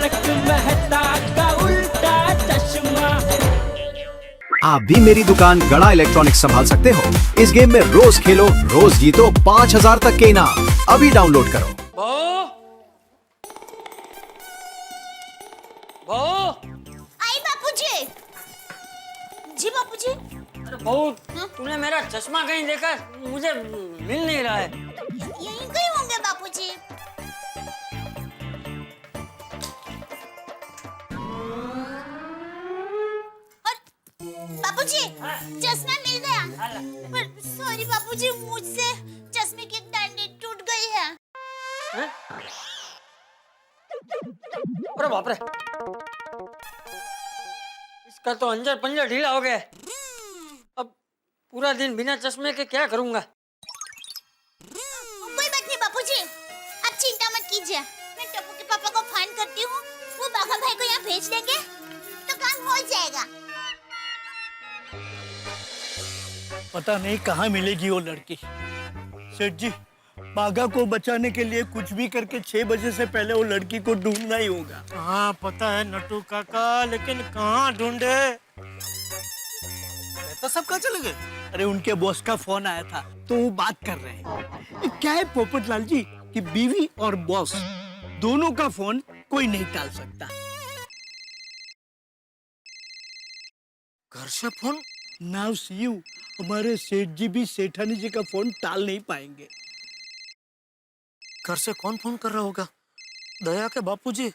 तारक मेहता का उल्टा चश्मा। आप भी मेरी दुकान गड़ा इलेक्ट्रॉनिक्स संभाल सकते हो। इस गेम में रोज खेलो, रोज जीतो 5000 तक के इनाम। अभी डाउनलोड करो। आई बापूजी। जी बापूजी। अरे बहू, तूने मेरा चश्मा कहीं देखा? मुझे मिल नहीं रहा है। यहीं कहीं होंगे बापूजी। और बापूजी, चश्मा मिल गया। पर सॉरी बापूजी, मुझसे चश्मे की डांडी टूट गई है। अरे बाप रे, इसका तो अंजर पंजर ढीला हो गया। अब पूरा दिन बिना चश्मे के क्या करूंगा? कोई बात नहीं बापूजी, आप चिंता मत कीजिए। मैं टप्पू के पापा को फोन करती हूँ, वो बाघा भाई को यहाँ भेज देंगे तो काम हो जाएगा। पता नहीं कहाँ मिलेगी वो लड़की। सेठ जी, बाघा को बचाने के लिए कुछ भी करके 6 बजे से पहले वो लड़की को ढूंढना ही होगा। हाँ पता है नट्टू काका, लेकिन कहाँ ढूंढे? तो सब कहाँ चले गए? अरे उनके बॉस का फोन आया था तो वो बात कर रहे हैं। क्या है पोपटलाल जी कि बीवी और बॉस दोनों का फोन कोई नहीं टाल सकता। घर से फोन? नाउ सी यू, हमारे सेठ जी भी सेठानी जी का फोन टाल नहीं पाएंगे। घर से कौन फोन कर रहा होगा? दया के बापूजी।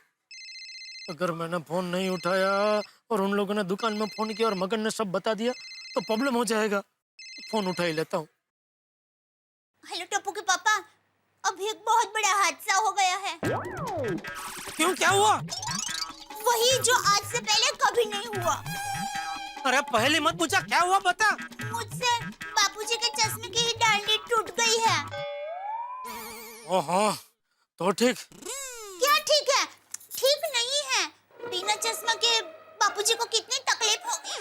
अगर मैंने फोन नहीं उठाया और उन लोगों ने दुकान में फोन किया और मगन ने सब बता दिया तो प्रॉब्लम हो जाएगा। फोन उठा ही लेता हूँ। हेलो टप्पू के पापा, अभी एक बहुत बड़ा हादसा हो गया है। क्यों, क्या हुआ? वही जो आज से पहले कभी नहीं हुआ। अरे पहले मत पूछा, क्या हुआ बता। मुझसे बापूजी के चश्मे की डांडी टूट गई है। ओहो, तो ठीक। क्या ठीक है? ठीक नहीं है। बिना चश्मा के बापूजी को कितनी तकलीफ होगी।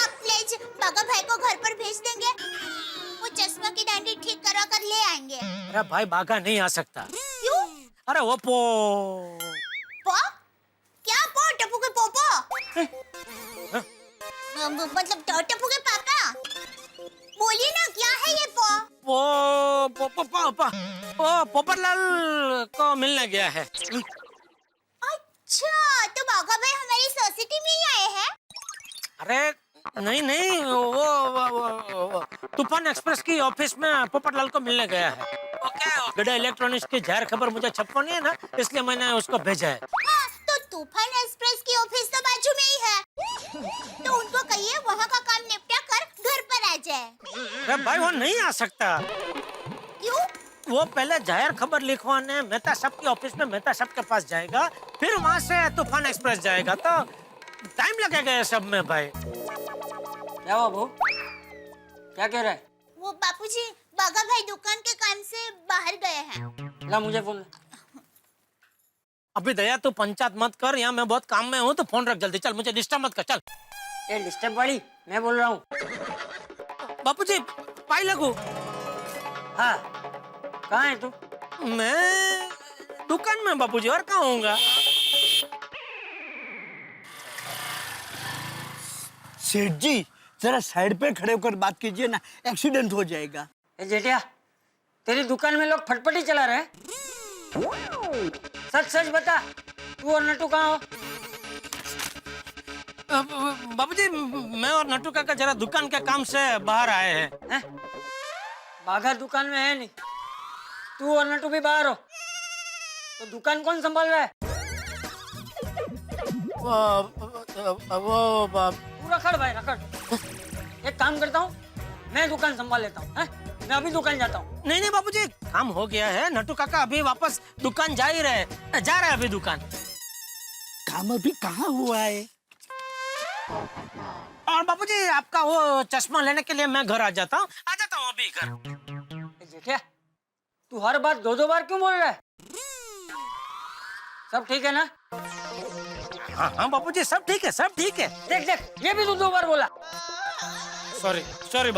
आप प्लीज बाघा भाई को घर पर भेज देंगे, वो चश्मा की डांडी ठीक करा कर ले आएंगे। अरे भाई, बाघा नहीं आ सकता। क्यों? अरे वो पो क्या पो? टप्पू के पोपो? मतलब टप्पू के पापा? बोलिए ना, क्या है ये पोपटलाल को मिलने गया है। अच्छा, तो बाघा भाई हमारी सोसाइटी में ही आए हैं? अरे नहीं, वो तूफान एक्सप्रेस की ऑफिस में पोपटलाल को मिलने गया है। ओके, गड़ा इलेक्ट्रॉनिक्स की जाहिर खबर मुझे छपवानी है ना, इसलिए मैंने उसको भेजा है। हाँ, तो तूफान एक्सप्रेस की ऑफिस तो बाजू में ही है, तो उनको कहिए वहाँ का काम निपटा कर घर पर आ जाए। अरे भाई, वो नहीं आ सकता। क्यों? वो पहले जाहिर खबर लिखवाने मेहता साहब की ऑफिस में मेहता साहब के पास जाएगा, फिर वहाँ से तूफान एक्सप्रेस जाएगा, तो टाइम लगेगा ये सब में भाई। क्या हुआ बहू, क्या कह रहा है? वो बापूजी, बाघा भाई दुकान के काम से बाहर गए हैं। ला मुझे फोन। अभी दया तू पंचायत मत कर, यहाँ मैं बहुत काम में हूँ, तो फोन रख जल्दी। चल, मुझे डिस्टर्ब मत कर, चल। ये डिस्टर्ब वाली मैं बोल रहा हूँ। बापूजी, पाई लगू। हाँ, कहाँ है तू? मैं दुकान में बापूजी, और कहाँ होऊंगा? सेठ जी, जरा साइड पे खड़े होकर बात कीजिए ना, एक्सीडेंट हो जाएगा। ए जेठिया, तेरी दुकान में लोग फटफटी चला रहे हैं? सच सच बता, तू और नट्टू कहाँ हो? बाबूजी, मैं और नट्टू काका जरा दुकान के काम से बाहर आए हैं। बाघा दुकान में है नहीं, तू और नट्टू भी बाहर हो, तो दुकान कौन संभाल रहा है? तू रखड़ भाई, रखड़। एक काम करता हूँ, मैं दुकान संभाल लेता हूँ। मैं अभी दुकान जाता हूँ। नहीं बाबूजी, काम हो गया है। नट्टू काका अभी वापस दुकान जा रहे हैं अभी दुकान। काम अभी कहाँ हुआ है? और बाबूजी, आपका वो चश्मा लेने के लिए मैं घर आ जाता हूँ अभी घर। जेठिया, तू हर बात दो बार क्यों बोल रहा है? सब ठीक है ना? हाँ बाबूजी, सब ठीक है, सब ठीक है। देख, ये भी तू 2 बार बोला। सॉरी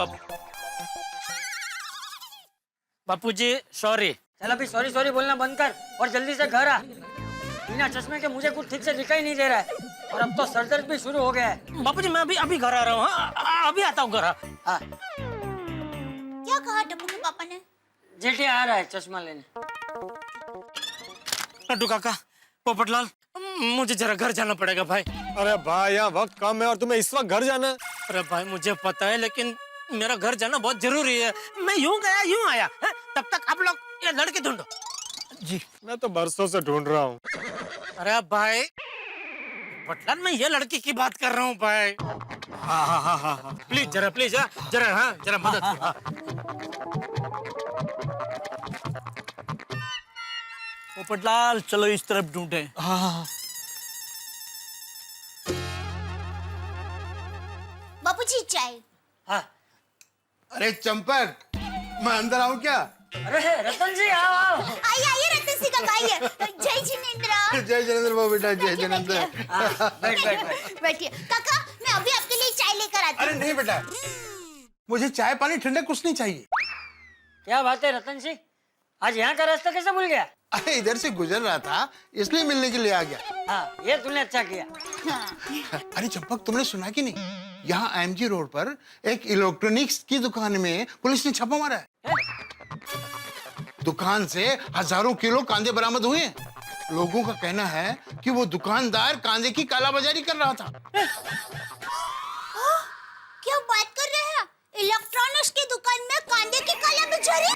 बापूजी, सॉरी। चल अभी सॉरी बोलना बंद कर और जल्दी से घर आ। बिना चश्मे के मुझे कुछ ठीक से दिखाई नहीं दे रहा है और अब तो सर दर्द भी शुरू हो गया है। बापूजी मैं अभी अभी घर आ रहा हूँ। हाँ, अभी आता हूँ घर। हाँ, क्या कहा टप्पू के पापा ने? जेठी आ रहा है चश्मा लेने। लड्डू काका, पोपटलाल, मुझे जरा घर जाना पड़ेगा भाई। अरे भाई यहाँ वक्त कम है और तुम्हें इस वक्त घर जाना है? अरे भाई मुझे पता है, लेकिन मेरा घर जाना बहुत जरूरी है। मैं यूं गया यूं आया है? तब तक आप लोग ये लड़के ढूंढो। जी मैं तो बरसों से ढूंढ रहा हूँ। अरे भाई पटलान, मैं ये लड़की की बात कर रहा हूँ भाई। हाँ हाँ हाँ हाँ हाँ, प्लीज जरा जरा मदद करो। हाँ। पोपटलाल चलो इस तरफ ढूंढे। हाँ बापूजी चाय। हाँ, अरे चंपक, मैं अंदर आऊं क्या? अरे रतन जी आओ आओ। आइए आइए रतन सिंह का आइए। जय जिनेंद्र। जय जिनेंद्र बाबू बेटा, जय जिनेंद्र। बैठ बैठ बैठ। बैठिए काका, मैं अभी आपके लिए चाय लेकर आती अरे हूँ। नहीं बेटा, मुझे चाय पानी ठंडा कुछ नहीं चाहिए। क्या बात है रतन जी, आज यहाँ का रास्ता कैसे भूल गया? अरे इधर से गुजर रहा था इसलिए मिलने के लिए आ गया। हाँ, ये तूने अच्छा किया। अरे चंपक, तुमने सुना कि नहीं, यहाँ एमजी रोड पर एक इलेक्ट्रॉनिक्स की दुकान में पुलिस ने छापा मारा है। दुकान से हजारों किलो कांदे बरामद हुए हैं। लोगों का कहना है कि वो दुकानदार कांदे की कालाबाजारी कर रहा था। क्या बात कर रहे हैं? इलेक्ट्रॉनिक्स की दुकान में कांदे की कालाबाजारी?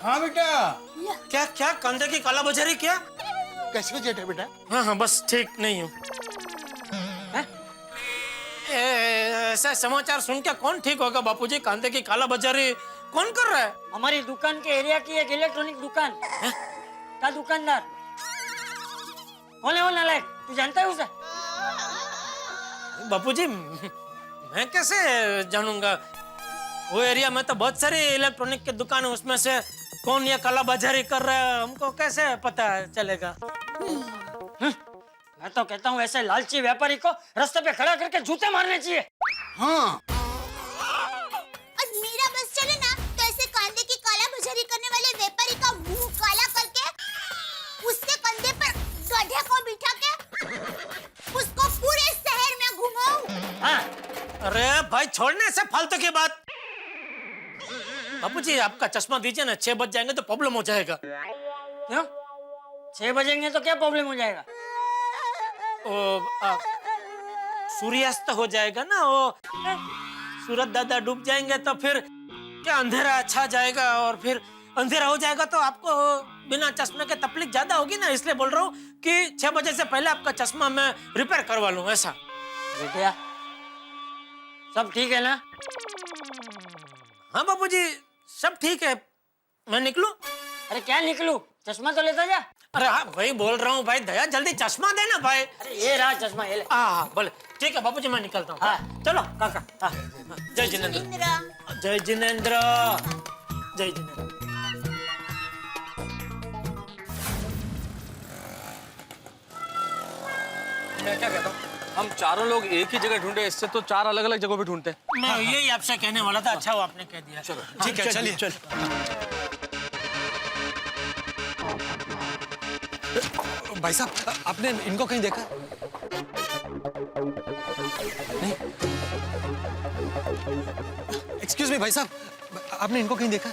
हाँ बेटा। क्या क्या कंधे की कालाबाजारी क्या? कैसे हो जेठा बेटा? हाँ हाँ बस ठीक नहीं हूँ। ऐसा समाचार सुन के कौन ठीक होगा बापूजी? कांधे की कालाबाजारी कौन कर रहा है? हमारी दुकान के एरिया की एक इलेक्ट्रॉनिक दुकान का दुकानदार। कौन है वो नालायक? तू जानता है उसे? बापूजी मैं कैसे जानूंगा? वो एरिया में तो बहुत सारी इलेक्ट्रॉनिक की दुकान है, उसमें से कौन ये कालाबाजारी कर रहा है हमको कैसे पता चलेगा? मैं तो कहता हूँ ऐसे लालची व्यापारी को रास्ते पे खड़ा करके जूते मारने चाहिए। हाँ, और मेरा बस चले ना तो ऐसे कांदे की कालाबाजारी करने वाले व्यापारी का मुंह काला करके उसके कंधे पर गधे को बिठा के उसको पूरे शहर में घुमाऊं। हाँ, अरे भाई छोड़ने से फालतू की बात। बापूजी आपका चश्मा दीजिए ना, 6 बज जाएंगे तो प्रॉब्लम हो जाएगा। क्यों? 6 बजेंगे तो क्या प्रॉब्लम हो जाएगा? सूर्यास्त हो जाएगा ना, वो सूरज दादा डूब जाएंगे तो फिर क्या अंधेरा छा जाएगा, और फिर अंधेरा हो जाएगा तो आपको बिना चश्मे के तकलीफ ज्यादा होगी ना, इसलिए बोल रहा हूँ कि 6 बजे से पहले आपका चश्मा मैं रिपेयर करवा लूँ ऐसा। बेटिया सब ठीक है ना? हाँ बापूजी सब ठीक है, मैं निकलूं? अरे क्या निकलूं? चश्मा तो लेता जा। अरे हाँ वही बोल रहा हूँ भाई, दया जल्दी चश्मा देना भाई। अरे ये रहा चश्मा, ये ले। हाँ बोले ठीक है बापूजी मैं निकलता हूँ। हाँ। चलो काका। हाँ, जय जिनेंद्र। जय जिनेंद्र। जय जिनेंद्र। मैं क्या कहता हूँ, हम चारों लोग एक ही जगह ढूंढे, इससे तो 4 अलग अलग जगहों पे ढूंढते हैं। मैं यही आपसे कहने वाला था, अच्छा वो आपने कह दिया। चलो ठीक है चलिए। चल भाई साहब, आपने इनको कहीं देखा? नहीं। एक्सक्यूज मी भाई साहब, आपने इनको कहीं देखा?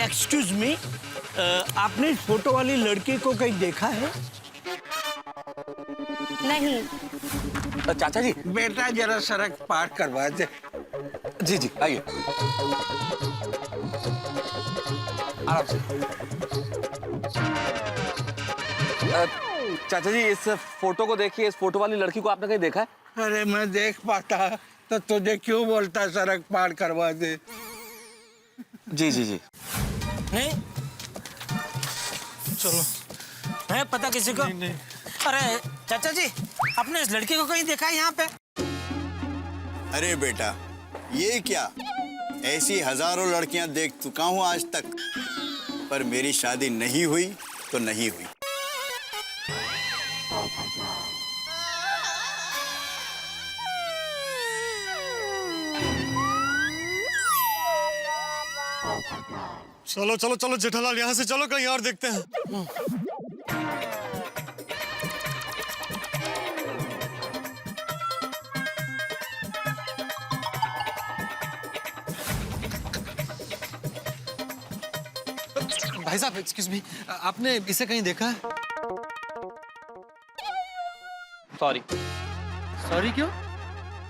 एक्सक्यूज मी, आपने इस फोटो वाली लड़की को कहीं देखा है? नहीं। चाचा जी। बेटा जरा सड़क पार करवा दे। जी जी आइए, आराम से। चाचा जी इस फोटो को देखिए, इस फोटो वाली लड़की को आपने कहीं देखा है? अरे मैं देख पाता तो तुझे क्यों बोलता सड़क पार करवा दे? जी जी जी। नहीं चलो है पता किसी को? नहीं। अरे चाचा जी आपने इस लड़की को कहीं देखा है यहाँ पे? अरे बेटा ये क्या, ऐसी हजारों लड़कियां देख चुका हूं आज तक, पर मेरी शादी नहीं हुई तो नहीं हुई। चलो चलो चलो जेठालाल, यहाँ से चलो, कहीं और देखते हैं। भाई साहब एक्सक्यूज मी, आपने इसे कहीं देखा है? सॉरी। सॉरी क्यों?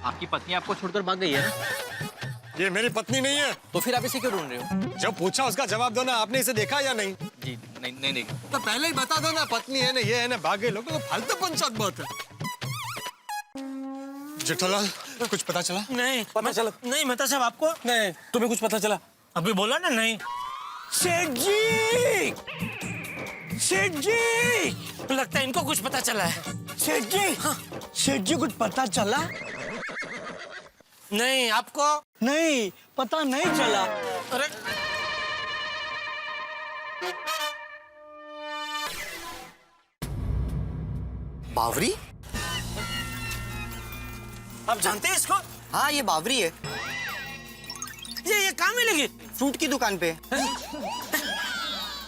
आपकी पत्नी आपको छोड़कर भाग गई है ना? ये मेरी पत्नी नहीं है। तो फिर आप इसे क्यों ढूंढ रहे हो? जब पूछा उसका जवाब दो ना। आपने इसे देखा या नहीं? जी नहीं देखा। तो पहले ही बता दो ना, पत्नी है ना, ये है ना, भाग गए। लोगों को फालतू पंचायत बहुत है। जेठालाल, कुछ पता चला? नहीं पता चला? नहीं मेहता साहब, आपको नहीं, तुम्हें कुछ पता चला? अभी बोला ना नहीं। सेठ जी, सेठ जी, लगता है इनको कुछ पता चला है। सेठ जी, सेठ जी कुछ पता चला? नहीं, आपको? नहीं, पता नहीं चला। अरे बावरी? आप जानते हैं इसको? हाँ, ये बावरी है। ये कहाँ मिलेगी? फ्रूट की दुकान पे।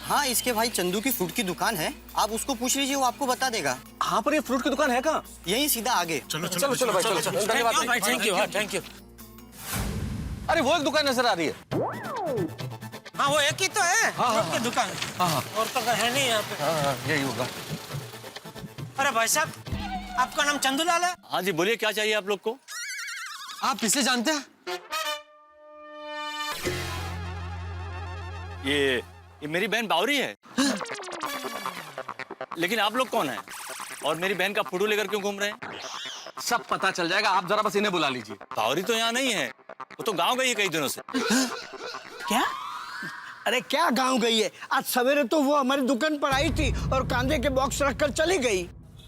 हाँ, इसके भाई चंदू की फ्रूट की दुकान है। आप उसको पूछ लीजिए, वो आपको बता देगा। हाँ, पर ये फ्रूट की दुकान है कहाँ? यहीं सीधा आगे। चलो चलो चलो भाई, चलो चलो। धन्यवाद भाई, थैंक यू, थैंक यू। अरे वो एक दुकान नजर आ रही है। हाँ, वो एक ही तो है, फ्रूट की दुकान। और तो है नहीं यहाँ पे। हाँ, यही होगा। अरे भाई साहब, आपका नाम चंदूलाल है? हाँ जी, बोलिए क्या चाहिए आप लोग को? आप इसे जानते हैं? ये मेरी बहन बावरी है। लेकिन आप लोग कौन हैं? और मेरी बहन का फोटो लेकर क्यों घूम रहे हैं? सब पता चल जाएगा, आप जरा बस इन्हें बुला लीजिए। बावरी तो यहाँ नहीं है, वो तो गांव गई है कई दिनों से। क्या? अरे क्या गांव गई है? आज सवेरे तो वो हमारी दुकान पर आई थी और कांदे के बॉक्स रखकर चली गई।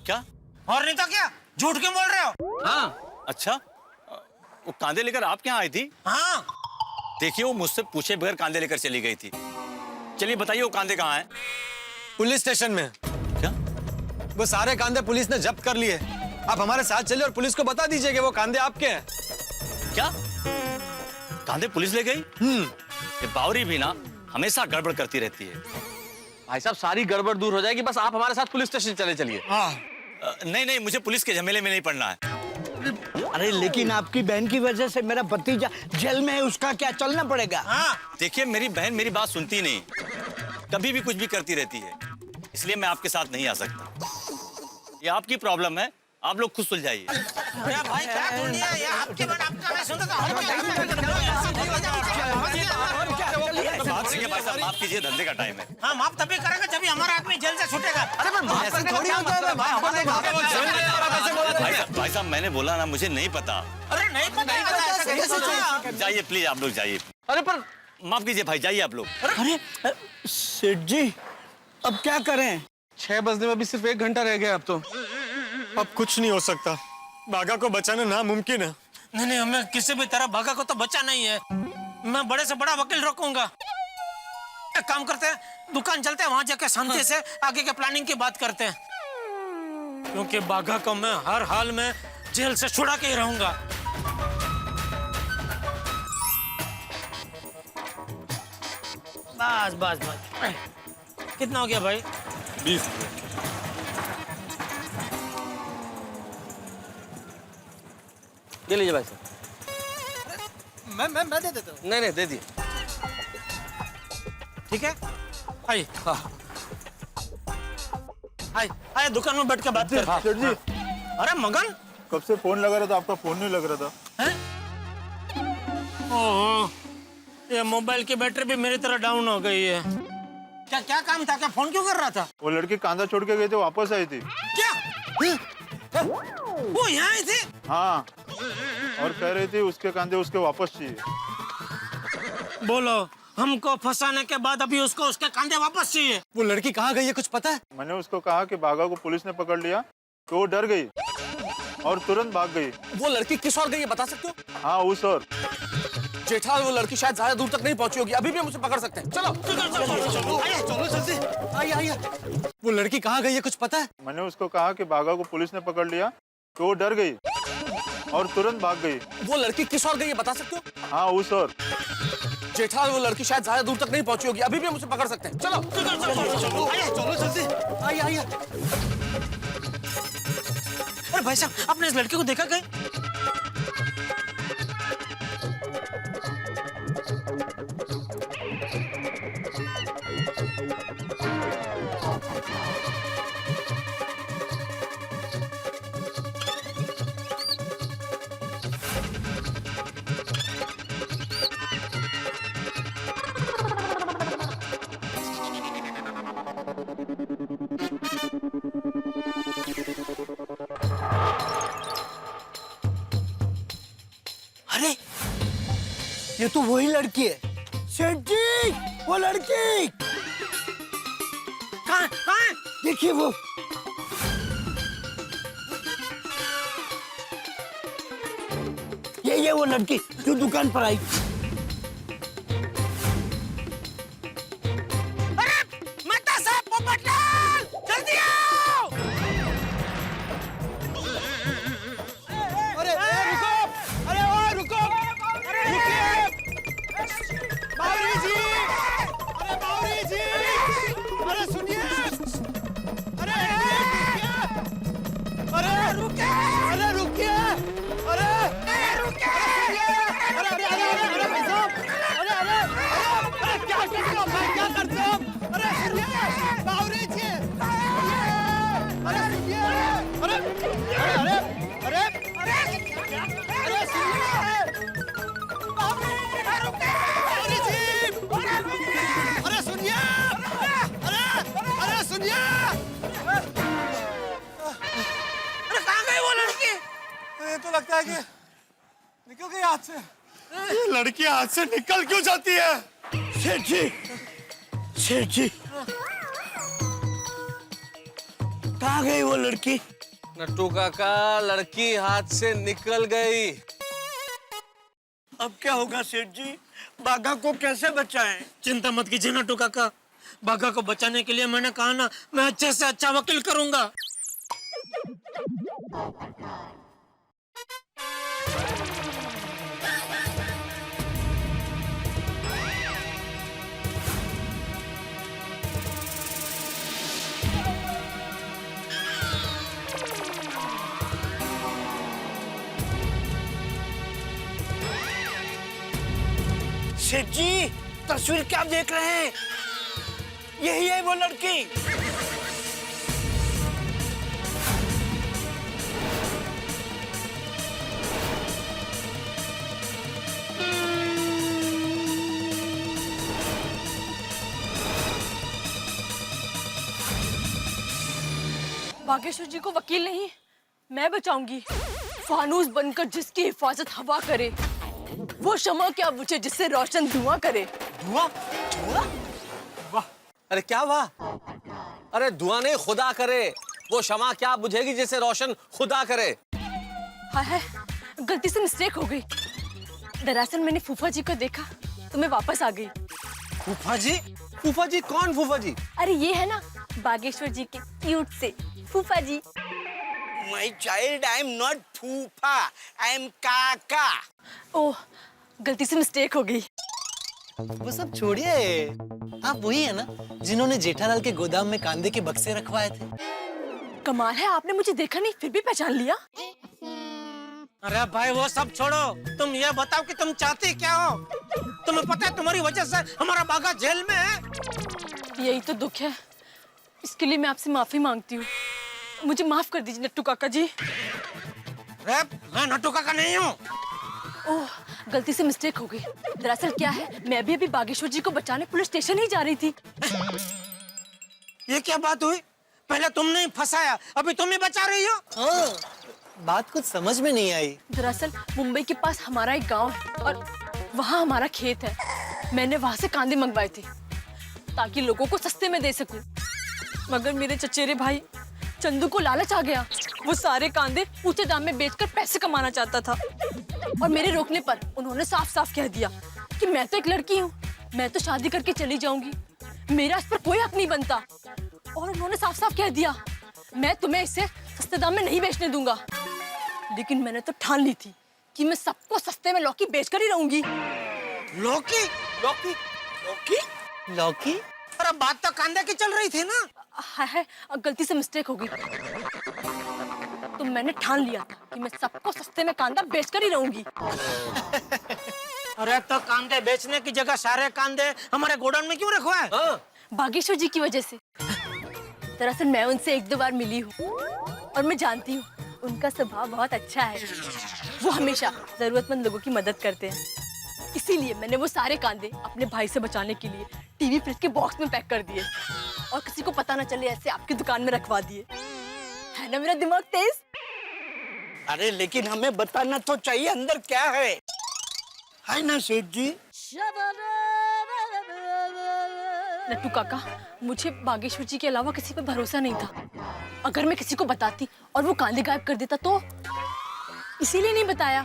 क्या? और नहीं तो क्या, झूठ क्यों बोल रहे हो? हाँ। अच्छा, वो कांदे लेकर आप यहाँ आई थी? हाँ। देखिए, वो मुझसे पूछे बगैर कांदे लेकर चली गई थी। चलिए बताइए, वो कांदे कहाँ हैं? पुलिस स्टेशन में। क्या? वो सारे कांदे पुलिस ने जब्त कर लिए। आप हमारे साथ चलिए और पुलिस को बता दीजिए कि वो कांदे आपके हैं। क्या? कांदे पुलिस ले गई? ये बावरी भी ना हमेशा गड़बड़ करती रहती है। भाई साहब, सारी गड़बड़ दूर हो जाएगी, बस आप हमारे साथ पुलिस स्टेशन चले चलिए। नहीं, मुझे पुलिस के झमेले में नहीं पड़ना है। अरे लेकिन आपकी बहन की वजह से मेरा भतीजा जेल में है, उसका क्या चलना पड़ेगा? हाँ। देखिए, मेरी बहन मेरी बात सुनती नहीं, कभी भी कुछ भी करती रहती है, इसलिए मैं आपके साथ नहीं आ सकता। ये आपकी प्रॉब्लम है, आप लोग खुद सुलझाइए। अरे भाई, क्या बोल दिया? ये आपकी बात आपका मैं सुनता था। बात सुनिए भाई साहब, माफ कीजिए, धंधे का टाइम है। हाँ, माफ तभी करेंगे जब हमारा आदमी जेल से छूटेगा। अरे भाई साहब, मैंने बोला ना, मुझे नहीं पता। अरे नहीं पता, जाइए प्लीज, आप लोग जाइए। अरे पर माफ कीजिए भाई, जाइए आप लोग। अरे सेठ जी, अब क्या करें? 6 बजने में अभी सिर्फ 1 घंटा रह गया। अब तो अब कुछ नहीं हो सकता। बागा को बचाना नामुमकिन है। नहीं, हमें किसी भी तरह भागा को तो बचाना ही है। मैं बड़े से बड़ा वकील रखूंगा। एक काम करते हैं, दुकान चलते हैं, वहां जाके शांति से आगे के प्लानिंग की बात करते हैं, क्योंकि बाघा को मैं हर हाल में जेल से छुड़ा के ही रहूंगा। बस बस बस। कितना हो गया भाई? 20। ये लीजिए भाई साहब। मैं दे देता हूँ। नहीं, दे दिए। ठीक है, आइए। आइए दुकान में बैठ के बात करते हैं। सेठ जी, अरे मगन, कब से फोन लगा रहा था, आपका फोन नहीं लग रहा था। ओह, ये मोबाइल की बैटरी भी मेरी तरह डाउन हो गई है। क्या काम था? क्या फोन क्यों कर रहा था? वो लड़की कांदा छोड़ के गई थी, वापस आई थी। क्या? वो यहाँ आई थी? हाँ, और कह रही थी उसके कांदे उसके वापस चाहिए। बोलो, हमको फंसाने के बाद अभी उसको उसके कांधे वापस चाहिए? वो लड़की कहाँ गई है, कुछ पता है? मैंने उसको कहा कि बागा को पुलिस ने पकड़ लिया, तो वो डर गई और तुरंत भाग गई। वो लड़की किस ओर गई है, बता सकते हो? हाँ, उस ओर। जेठालाल, वो लड़की शायद ज्यादा दूर तक नहीं पहुंची होगी, अभी भी हम उसे पकड़ सकते हैं। चलो चलो जल्दी, आइए। वो लड़की कहाँ गई है, कुछ पता है? मैंने उसको कहा कि बागा को पुलिस ने पकड़ लिया, तो वो डर गई और तुरंत भाग गई। वो लड़की किस ओर गई है, बता सकते हो? हाँ, उस ओर। जेठालाल वो लड़की शायद ज्यादा दूर तक नहीं पहुंची होगी, अभी भी हम उसे पकड़ सकते हैं। चलो चलो जल्दी, आइए आइए। अरे भाई साहब, आपने इस लड़के को देखा कहीं? अरे ये तो वही लड़की है। सेठ जी, वो लड़की कहाँ है? देखिए वो। ये वो लड़की जो दुकान पर आई। अरे मेहता साहब, पोपटलाल, जल्दी आओ! अरे रुको, अरे रुको, रुकिए, बावरी जी, अरे बावरी जी, अरे सुनिए, अरे रुकिए, अरे रुकिए, अरे भाई साहब, अरे क्या करते हो भाई, क्या करते हो? अरे सुनिए, बावरी जी, अरे सुनिए, अरे सुनिए, बावरी जी, अरे सुनिए, अरे सुनिए, अरे कहाँ गई वो लड़की? ये तो लगता है कि निकल गई हाथ से। ये लड़की हाथ से निकल क्यों जाती है? सेठ जी, सेठ जी, कहाँ गई वो लड़की? नट्टू काका, लड़की हाथ से निकल गई। अब क्या होगा सेठ जी? बाघा को कैसे बचाएं? चिंता मत कीजिए नट्टू काका, बाघा को बचाने के लिए मैंने कहा ना, मैं अच्छे से अच्छा वकील करूंगा। सेठ जी, तस्वीर क्या देख रहे हैं? यही है वो लड़की। बागेश्वर जी को वकील नहीं, मैं बचाऊंगी। फानूस बनकर जिसकी हिफाजत हवा करे, वो शमा क्या बुझे जिससे रोशन धुआं करे। धुआं? धुआं? वाह! अरे क्या वाह? अरे धुआं नहीं, खुदा करे। वो शमा क्या बुझेगी जिसे रोशन खुदा करे। हाय, गलती से मिस्टेक हो गई। दरअसल मैंने फूफा जी को देखा तो मैं वापस आ गई। फूफा जी? फूफा जी कौन फूफा जी? अरे ये है ना बागेश्वर जी के क्यूट से फूफा जी। My child, I am not फूफा, I am काका। ओह, गलती से मिस्टेक हो गई। वो सब छोड़िए, आप वही है ना जिन्होंने जेठालाल के गोदाम में कांदे के बक्से रखवाए थे? कमाल है, आपने मुझे देखा नहीं फिर भी पहचान लिया। अरे भाई वो सब छोड़ो, तुम ये बताओ कि तुम चाहती क्या हो? तुम्हें पता है तुम्हारी वजह से हमारा बाघा जेल में है। यही तो दुख है, इसके लिए मैं आपसे माफी मांगती हूँ। मुझे माफ कर दीजिए नट्टू काका जी। मैं नट्टू काका नहीं हूँ। ओह, गलती से मिस्टेक हो गई। दरअसल क्या है, मैं भी अभी बागेश्वर जी को बचाने पुलिस स्टेशन ही जा रही थी। ये क्या बात हुई? पहले तुमने ही फंसाया, अभी तुम ही बचा रही हो। हाँ, बात कुछ समझ में नहीं आई। दरअसल मुंबई के पास हमारा एक गांव है और वहाँ हमारा खेत है। मैंने वहाँ से कांदे मंगवाए थे ताकि लोगों को सस्ते में दे सकूं। मगर मेरे चचेरे भाई चंदू को लालच आ गया। वो सारे कांदे ऊंचे दाम में बेचकर पैसे कमाना चाहता था और मेरे रोकने पर उन्होंने साफ साफ कह दिया कि मैं तो एक लड़की हूँ, मैं तो शादी करके चली जाऊंगी, मेरा इस पर कोई हक नहीं बनता। और उन्होंने साफ साफ कह दिया मैं तुम्हें इसे सस्ते दाम में नहीं बेचने दूंगा। लेकिन मैंने तो ठान ली थी कि मैं सबको सस्ते में लौकी बेचकर ही रहूंगी। लौकी? लौकी लौकी लौकी? अरे बात तो कांदे की चल रही थी ना। है गलती से मिस्टेक हो गई। तो मैंने ठान लिया था कि मैं सबको सस्ते में कांदा बेचकर ही रहूंगी। अरे तो कांदे बेचने की जगह सारे कांदे हमारे गोडाउन में क्यों रखवा है? बागेश्वर जी की वजह से। दरअसल मैं उनसे 1-2 बार मिली हूँ और मैं जानती हूँ उनका स्वभाव बहुत अच्छा है। वो हमेशा जरूरतमंद लोगों की मदद करते हैं। इसीलिए मैंने वो सारे कांदे अपने भाई से बचाने के लिए टीवी फ्रिज के बॉक्स में पैक कर दिए और किसी को पता ना चले ऐसे आपकी दुकान में रखवा दिए। है ना मेरा दिमाग तेज? अरे लेकिन हमें बताना तो चाहिए अंदर क्या है ना सेठ जी? लट्टू काका, मुझे बागेश्वर जी के अलावा किसी पे भरोसा नहीं था। अगर मैं किसी को बताती और वो कांदे गायब कर देता तो इसीलिए नहीं बताया।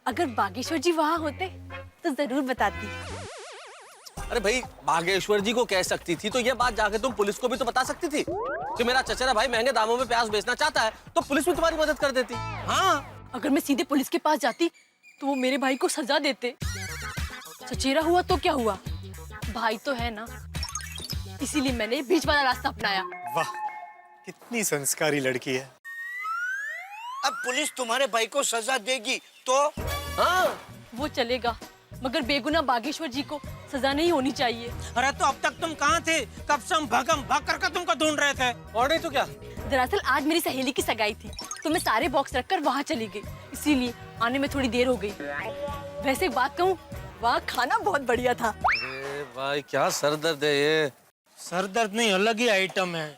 अगर बागेश्वर जी वहाँ होते तो जरूर बताती। अरे भाई, बागेश्वर जी को कह सकती थी तो ये बात जाके तुम पुलिस को भी तो बता सकती थी कि मेरा चचेरा भाई महंगे दामों में प्याज बेचना चाहता है, तो पुलिस भी तुम्हारी मदद कर देती। हाँ, अगर मैं सीधे पुलिस के पास जाती तो वो मेरे भाई को सजा देते। चचेरा हुआ तो क्या हुआ, भाई तो है ना। इसीलिए मैंने बीच वाला रास्ता अपनाया। वाह, कितनी संस्कारी लड़की है। अब पुलिस तुम्हारे भाई को सजा देगी तो? हाँ, वो चलेगा, मगर बेगुनाह बागेश्वर जी को सजा नहीं होनी चाहिए। अरे तो अब तक तुम कहाँ थे? कब से हम भाग करके तुमको ढूंढ रहे थे। और नहीं तो क्या? दरअसल आज मेरी सहेली की सगाई थी तो मैं सारे बॉक्स रखकर वहाँ चली गई, इसीलिए आने में थोड़ी देर हो गई। वैसे एक बात कहूँ, वहाँ खाना बहुत बढ़िया था। अरे भाई, क्या सर दर्द है ये? सर दर्द नहीं, अलग ही आइटम है।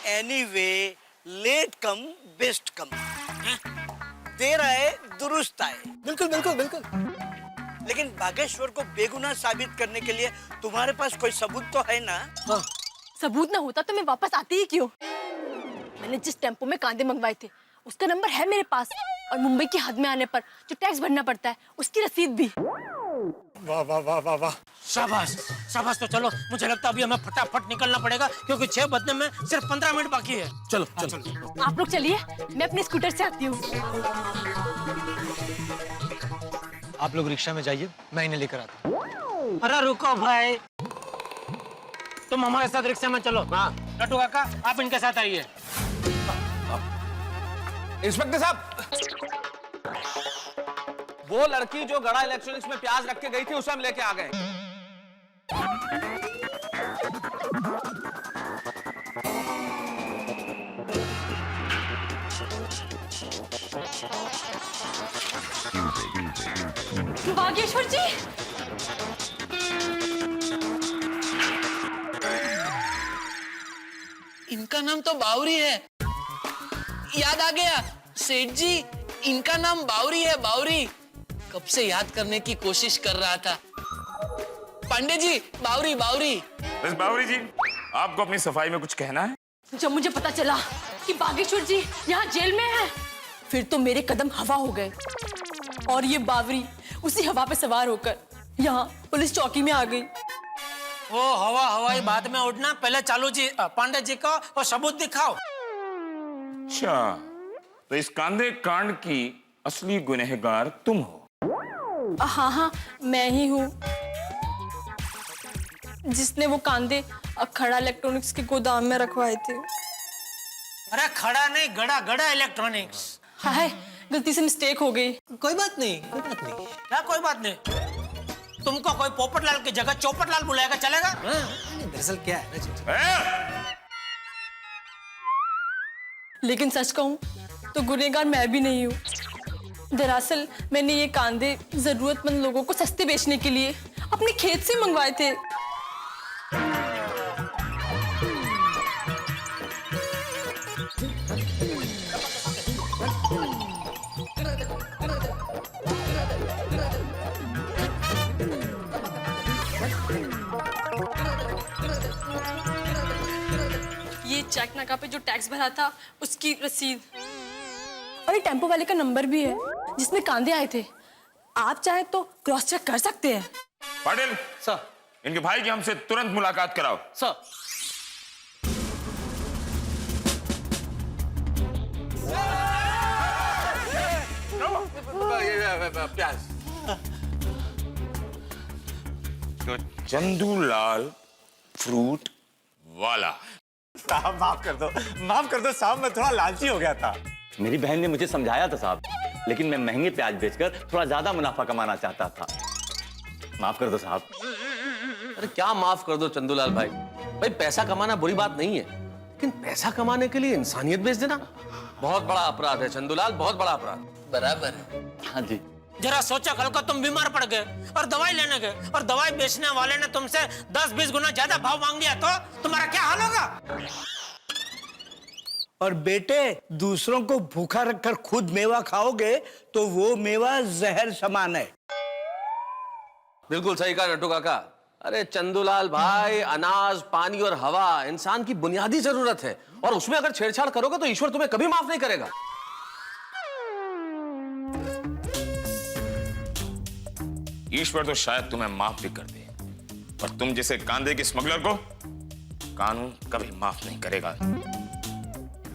एनीवे, लेट कम बेस्ट कम। देर आए दुरुस्त आए। बिल्कुल बिल्कुल बिल्कुल। लेकिन बागेश्वर को बेगुनाह साबित करने के लिए तुम्हारे पास कोई सबूत तो है ना? सबूत ना होता तो मैं वापस आती ही क्यों? मैंने जिस टेम्पो में कांदे मंगवाए थे उसका नंबर है मेरे पास, और मुंबई की हद में आने पर जो टैक्स भरना पड़ता है उसकी रसीद भी। वाह वाह वाह वाह वाह, शाबाश शाबाश। तो चलो, मुझे लगता है अभी हमें फटाफट निकलना पड़ेगा क्योंकि 6 बजने में सिर्फ 15 मिनट बाकी है। चलो चलो। आप लोग चलिए, मैं अपने स्कूटर से आती हूँ। आप लोग रिक्शा में जाइए, मैं इन्हें लेकर आता हूँ। अरे रुको भाई, तुम हमारे साथ रिक्शा में चलो। हाँ लट्टू काका, आप इनके साथ आइए। इंस्पेक्टर साहब, वो लड़की जो गड़ा इलेक्ट्रॉनिक्स में प्याज रख के गई थी उसे हम लेके आ गए। बागेश्वर जी, इनका नाम तो बावरी है। याद आ गया सेठ जी, इनका नाम बावरी है, बावरी। कब से याद करने की कोशिश कर रहा था। पांडे जी, बावरी बावरी। बस बावरी जी, आपको अपनी सफाई में कुछ कहना है? जब मुझे पता चला कि बागेश्वर जी यहाँ जेल में है, फिर तो मेरे कदम हवा हो गए और ये बावरी उसी हवा पे सवार होकर यहाँ पुलिस चौकी में आ गई। ओ हवाई बाद में उड़ना, पहले चालू जी पांडे जी का और सबूत दिखाओ। अच्छा, तो इस कांदे कांड की असली गुनहगार तुम हो? हाँ, मैं ही हूँ जिसने वो कांदे खड़ा इलेक्ट्रॉनिक्स के गोदाम में रखवाए थे। अरे खड़ा नहीं, गड़ा इलेक्ट्रॉनिक्स। हाय, गलती से मिस्टेक हो गई। कोई बात नहीं, कोई बात नहीं। क्या कोई बात नहीं? तुमको कोई पोपटलाल की जगह चौपटलाल बुलाएगा, चलेगा? दरअसल क्या है ना, लेकिन सच कहूँ तो गुनहगार मैं भी नहीं हूँ। दरअसल मैंने ये कांदे जरूरतमंद लोगों को सस्ते बेचने के लिए अपने खेत से मंगवाए थे। ये चेक नाका पे जो टैक्स भरा था उसकी रसीद, और ये टेम्पो वाले का नंबर भी है जिसमें कांदे आए थे। आप चाहे तो क्रॉस चेक कर सकते हैं। पाटिल सर, इनके भाई की हमसे तुरंत मुलाकात कराओ। सर। प्याज। चंदूलाल फ्रूट वाला। साहब माफ कर दो साहब, मैं थोड़ा लालची हो गया था। मेरी बहन ने मुझे समझाया था साहब, लेकिन मैं महंगे प्याज बेचकर थोड़ा ज्यादा मुनाफा कमाना चाहता था। माफ कर दो साहब। अरे क्या माफ कर दो चंदूलाल भाई, भाई पैसा कमाना बुरी बात नहीं है, लेकिन पैसा कमाने के लिए इंसानियत बेच देना बहुत बड़ा अपराध है चंदूलाल, बहुत बड़ा अपराध। बराबर है। हाँ जी। जरा सोचा, कल को तुम बीमार पड़ गए और दवाई लेने गए और दवाई बेचने वाले ने तुमसे 10-20 गुना ज्यादा भाव मांग लिया तो तुम्हारा क्या हाल होगा? और बेटे, दूसरों को भूखा रखकर खुद मेवा खाओगे तो वो मेवा जहर समान है। बिल्कुल सही कहा नट्टू काका। अरे चंदूलाल भाई, अनाज, पानी और हवा इंसान की बुनियादी जरूरत है, और उसमें अगर छेड़छाड़ करोगे तो ईश्वर तुम्हें कभी माफ नहीं करेगा। ईश्वर तो शायद तुम्हें माफ भी कर दे, पर तुम जैसे कांधे के स्मगलर को कानून कभी माफ नहीं करेगा।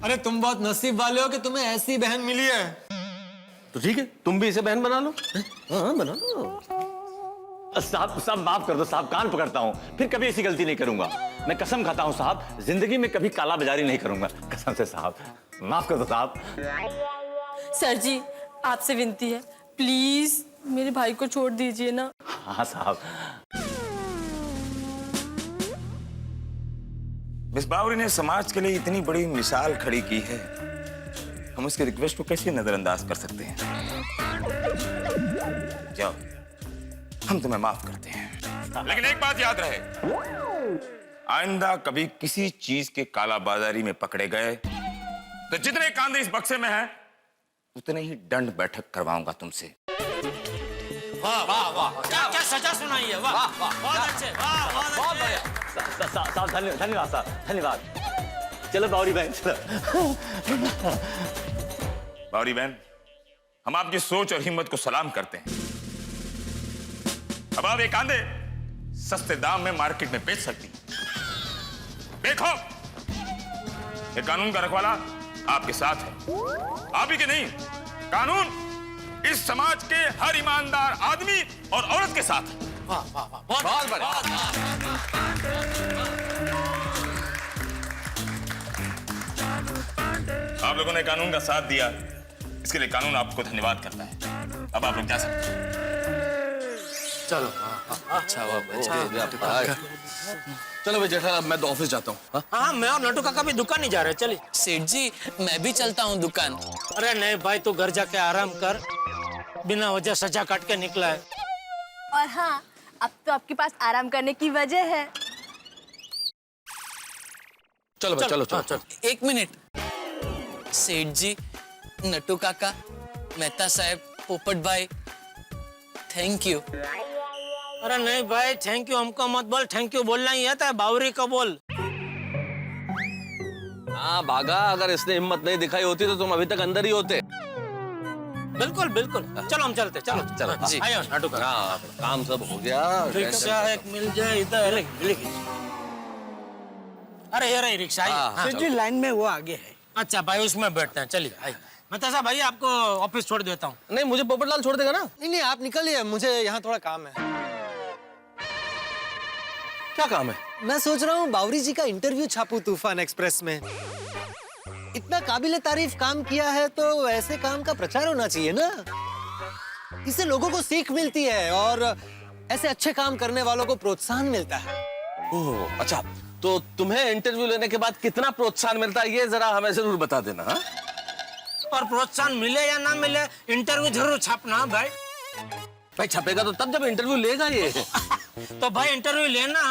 अरे तुम बहुत नसीब वाले हो कि तुम्हें ऐसी बहन मिली है। तो ठीक है, तुम भी इसे बहन बना लो। हाँ बना लो। साहब माफ कर दो साहब, कान पकड़ता हूँ, फिर कभी ऐसी गलती नहीं करूंगा। मैं कसम खाता हूँ साहब, जिंदगी में कभी काला बाजारी नहीं करूंगा, कसम से साहब। माफ कर दो साहब। सर जी, आपसे विनती है, प्लीज मेरे भाई को छोड़ दीजिए ना। हाँ साहब। मिस बावरी ने समाज के लिए इतनी बड़ी मिसाल खड़ी की है, हम उसकी रिक्वेस्ट को कैसे नजरअंदाज कर सकते हैं? जाओ, हम तुम्हें माफ करते हैं, लेकिन एक बात याद रहे, आइंदा कभी किसी चीज के काला बाजारी में पकड़े गए तो जितने कांधे इस बक्से में हैं, उतने ही दंड बैठक करवाऊंगा तुमसे। वाह वाह वाह, क्या क्या सजा सुनाई है, वाह वाह, बहुत अच्छे, वाह बहुत बढ़िया। साहब धन्यवाद साहब, धन्यवाद। चलो बावरी बहन, चलो। बावरी बहन, हम आपकी सोच और हिम्मत को सलाम करते हैं। अब आप ये कांधे सस्ते दाम में मार्केट में बेच सकती हैं। देखो, ये कानून का रखवाला आपके साथ है, आप ही के नहीं, कानून इस समाज के हर ईमानदार आदमी और औरत के साथ है। वाह वाह वाह, बहुत बढ़िया। आप लोगों ने कानून का साथ दिया, इसके लिए कानून आपको धन्यवाद करता है। अब आप लोग जा सकते हैं। चलो। अच्छा हुआ, चलो भाई जेठालाल, मैं तो ऑफिस जाता हूँ। हाँ, मैं और नट्टू काका भी दुकान नहीं जा रहे, चलिए। सेठ जी, मैं भी चलता हूँ दुकान। अरे नहीं भाई, तू घर जाके आराम कर, बिना वजह सजा काट के निकला है। और हाँ, अब तो आपके पास आराम करने की वजह है। चलो भाई, चलो चलो। एक मिनट, सेठ जी, नट्टू काका, मेहता साहब, पोपट भाई, थैंक यू। अरे नहीं भाई, थैंक यू हमको मत बोल, थैंक यू बोलना ही आता है, बावरी को बोल। हाँ भागा, अगर इसने हिम्मत नहीं दिखाई होती तो तुम अभी तक अंदर ही होते। बिल्कुल बिल्कुल, चलो हम चलते, चलो चलो जी। आइए नट्टू काका। हाँ, काम सब हो गया। रिक्शा एक मिल जाए इधर, अरे ये रही रिक्शा। सेठ जी, लाइन में वो आगे है। अच्छा भाई, उसमें बैठते हैं, चलिए। आइए मतलब भाई, आपको ऑफिस छोड़ देता हूँ। नहीं, मुझे पोपटलाल छोड़ देगा ना? नहीं आप निकलिए, मुझे यहाँ थोड़ा काम है। क्या काम है? मैं सोच रहा हूँ बावरी जी का इंटरव्यू छापूं तूफान एक्सप्रेस में। इतना काबिले तारीफ काम किया है तो ऐसे काम का प्रचार होना चाहिए ना, इससे लोगों को सीख मिलती है और ऐसे अच्छे काम करने वालों को प्रोत्साहन मिलता है। ओह अच्छा, तो तुम्हें इंटरव्यू लेने के बाद कितना प्रोत्साहन मिलता है ये जरा हमें जरूर बता देना। हा? और प्रोत्साहन मिले या ना मिले, इंटरव्यू जरूर छापना भाई। भाई छपेगा तो तब जब इंटरव्यू लेगा ये। तो भाई इंटरव्यू लेना।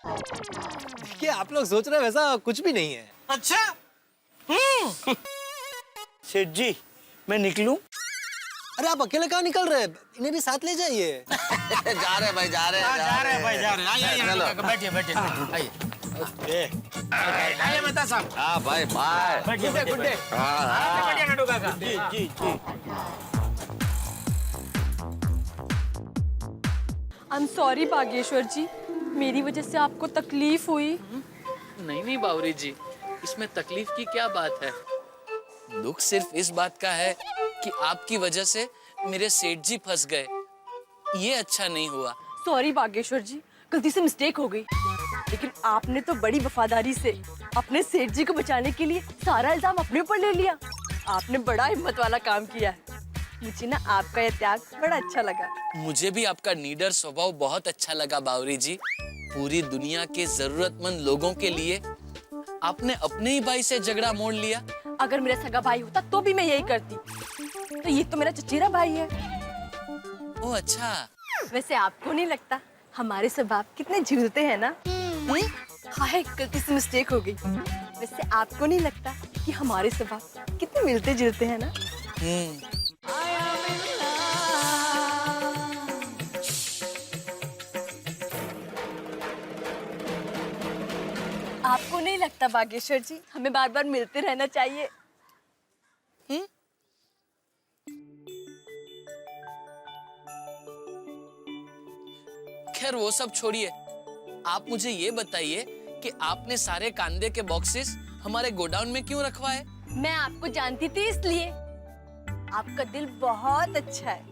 देखिए, आप लोग सोच रहे हैं वैसा कुछ भी नहीं है। अच्छा। सेठ जी, मैं निकलूं? अरे आप अकेले कहाँ निकल रहे हैं, इन्हें भी साथ ले जाइए। जा रहे भाई, जा रहे हैं, जा रहे हैं भाई, जा रहे हैं। आइए बैठिए बैठिए, आइए आइए मेहता साहब। हाँ भाई, बाय। बैठिए बैठिए। बैठिए नट्टू काका। जी जी जी। आई एम सॉरी बागेश्वर जी, मेरी वजह से आपको तकलीफ हुई। नहीं नहीं बावरी जी, इसमें तकलीफ की क्या बात है? दुख सिर्फ इस बात का है कि आपकी वजह से मेरे सेठ जी फंस गए। ये अच्छा नहीं हुआ। सॉरी बागेश्वर जी, गलती से मिस्टेक हो गई, लेकिन आपने तो बड़ी वफादारी से अपने सेठ जी को बचाने के लिए सारा इल्जाम अपने ऊपर ले लिया। आपने बड़ा हिम्मत वाला काम किया है। मुझे ना आपका ये त्याग बड़ा अच्छा लगा। मुझे भी आपका नीडर स्वभाव बहुत अच्छा लगा बावरी जी। पूरी दुनिया के जरूरतमंद लोगों के लिए आपने अपने ही भाई से झगड़ा मोड़ लिया। अगर मेरा सगा भाई होता तो भी मैं यही करती। तो ये तो मेरा चचेरा भाई है। ओह अच्छा। वैसे आपको नहीं लगता हमारे स्वभाव कितने झूलते हैं ना? हाय गलती से मिस्टेक हो गई। वैसे आपको नहीं लगता कि हमारे स्वभाव कितने मिलते जुलते हैं ना? आपको नहीं लगता बागेश्वर जी हमें बार बार मिलते रहना चाहिए? खैर वो सब छोड़िए, आप मुझे ये बताइए कि आपने सारे कांदे के बॉक्सेस हमारे गोडाउन में क्यों रखवाए? मैं आपको जानती थी इसलिए। आपका दिल बहुत अच्छा है।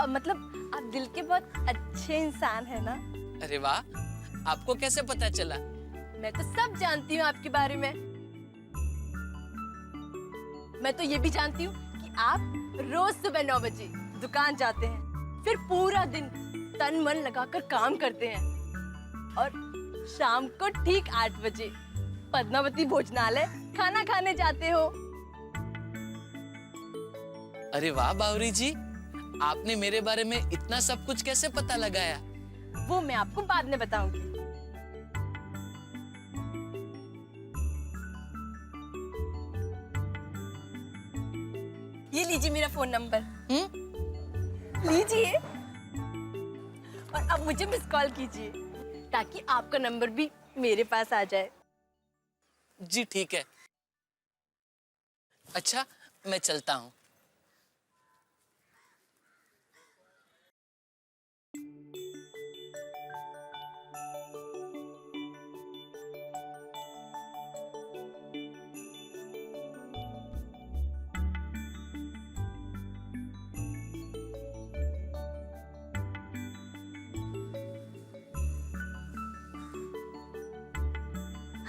मतलब आप दिल के बहुत अच्छे इंसान है ना? अरे वाह, आपको कैसे पता चला? मैं तो सब जानती हूँ आपके बारे में। मैं तो ये भी जानती हूँ कि आप रोज सुबह 9 बजे दुकान जाते हैं, फिर पूरा दिन तन मन लगाकर काम करते हैं और शाम को ठीक 8 बजे पद्मावती भोजनालय खाना खाने जाते हो। अरे वाह बावरी जी, आपने मेरे बारे में इतना सब कुछ कैसे पता लगाया? वो मैं आपको बाद में बताऊंगी। ये लीजिए मेरा फोन नंबर। लीजिए और अब मुझे मिस कॉल कीजिए ताकि आपका नंबर भी मेरे पास आ जाए। जी ठीक है। अच्छा मैं चलता हूँ।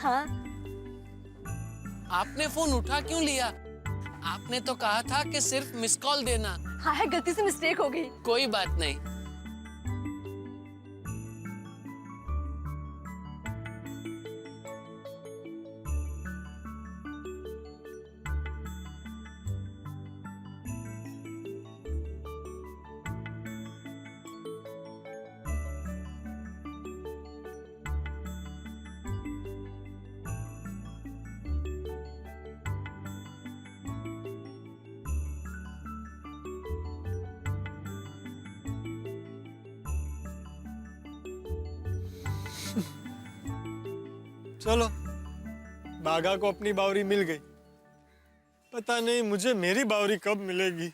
हाँ, आपने फोन उठा क्यों लिया? आपने तो कहा था कि सिर्फ मिस कॉल देना। हाँ गलती से मिस्टेक हो गई। कोई बात नहीं। चलो, बागा को अपनी बावरी मिल गई। पता नहीं मुझे मेरी बावरी कब मिलेगी।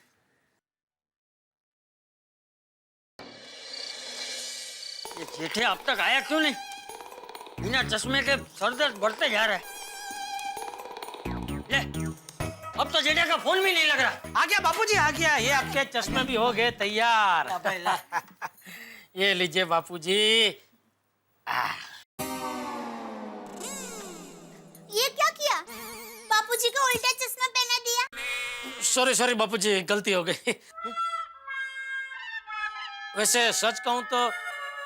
ये जेठे अब तक आया क्यों नहीं? बिना चश्मे के सर दर्द बढ़ते जा रहा है। ले, अब तो जेठे का फोन भी नहीं लग रहा। आ गया बापूजी, आ गया। ये आपके चश्मे भी हो गए तैयार। ये लीजिए बापूजी। ये क्या किया? बापूजी को उल्टा चश्मा पहना दिया। सॉरी सॉरी बापूजी, गलती हो गई। वैसे सच कहूं तो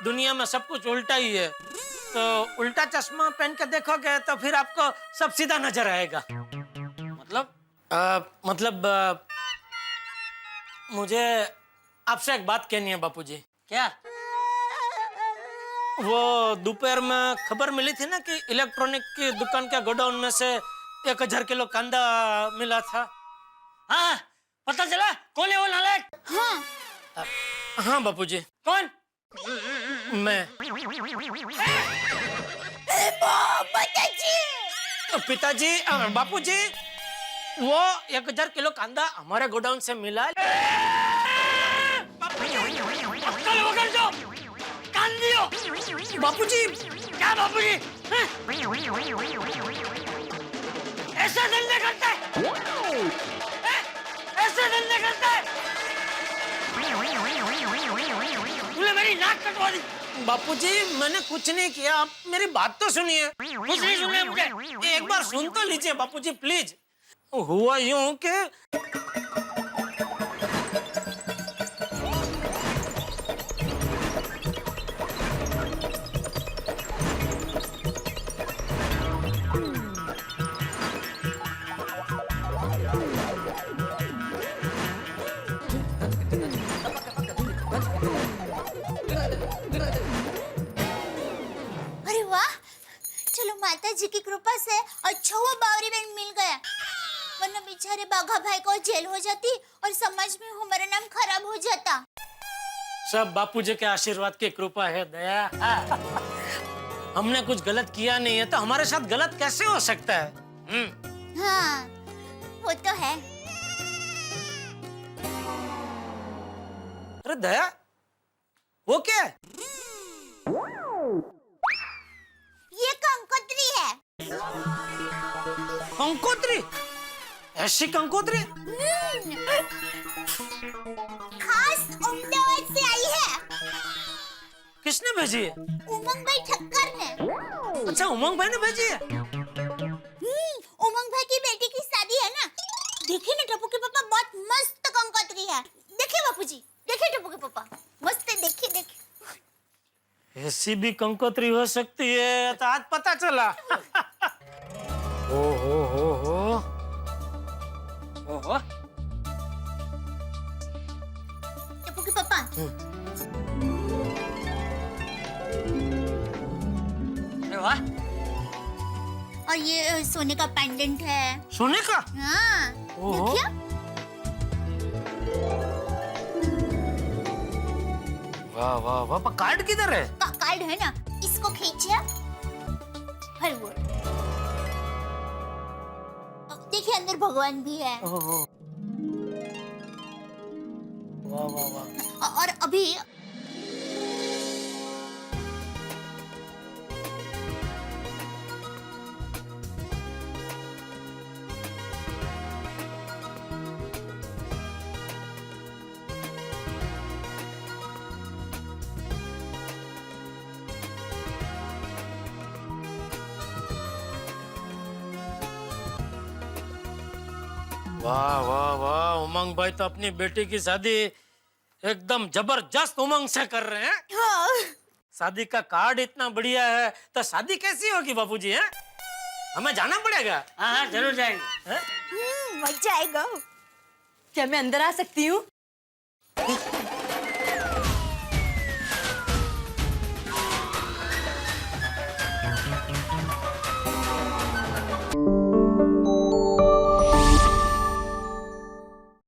दुनिया में सब कुछ उल्टा ही है, तो उल्टा चश्मा पहन के देखोगे तो फिर आपको सब सीधा नजर आएगा। मतलब मुझे आपसे एक बात कहनी है बापूजी। क्या? वो दोपहर में खबर मिली थी ना कि इलेक्ट्रॉनिक की दुकान के गोडाउन में से 1000 किलो कांदा मिला था। हाँ, पता चला कौन है वो नालायक? हाँ। हाँ बापूजी। कौन? मैं। पिताजी, बापूजी, वो 1000 किलो कांदा हमारे गोडाउन से मिला। बापूजी, क्या बापूजी? ऐसे धंधे करता है? ऐसे धंधे करता है? तूने मेरी नाक कटवा दी। बापूजी मैंने कुछ नहीं किया, आप मेरी बात तो सुनिए। कुछ नहीं सुने मुझे। एक बार सुन तो लीजिए बापूजी प्लीज। हुआ यूं कि अरे वाह, चलो माता जी की कृपा से अच्छा हुआ बावरी बहन मिल गया, वरना बेचारे बाघा भाई को जेल हो जाती और समाज में हमारा नाम खराब हो जाता। सब बापूजी के आशीर्वाद की कृपा है दया। हमने कुछ गलत किया नहीं है तो हमारे साथ गलत कैसे हो सकता है? हाँ, वो तो है। अरे दया, वो क्या है? ये कंकोत्री है। कंकोत्री? ऐसी कंकोत्री? खास अहमदाबाद से आई है। किसने भेजी है? उमंग भाई ठक्कर ने। अच्छा, उमंग भाई ने भेजी है। उमंग भाई की बेटी की शादी है ना, देखिए ना टप्पू के पापा, बहुत मस्त कंकोत्री है। देखिए बापूजी, देखिए टप्पू के पापा, मस्त है, देखिए देखिए। ऐसी भी कंकोत्री हो सकती है तो आज पता चला। हो। टप्पू के पापा, अरे वाह, और ये सोने का पेंडेंट है। सोने का? हाँ, ओहो। देखिए। वाह वाह वाह, पर कार्ड किधर है? कार्ड है ना, इसको खींचिए। हर वो देखिए, अंदर भगवान भी है। ओहो। वाह वाह वाह। और अभी वाह वाह वाह, उमंग भाई तो अपनी बेटी की शादी एकदम जबरदस्त उमंग से कर रहे हैं। हाँ। शादी का कार्ड इतना बढ़िया है तो शादी कैसी होगी बापूजी? हैं? हमें जाना पड़ेगा। हाँ जरूर जाएंगे। मजा आएगा। क्या मैं अंदर आ सकती हूँ?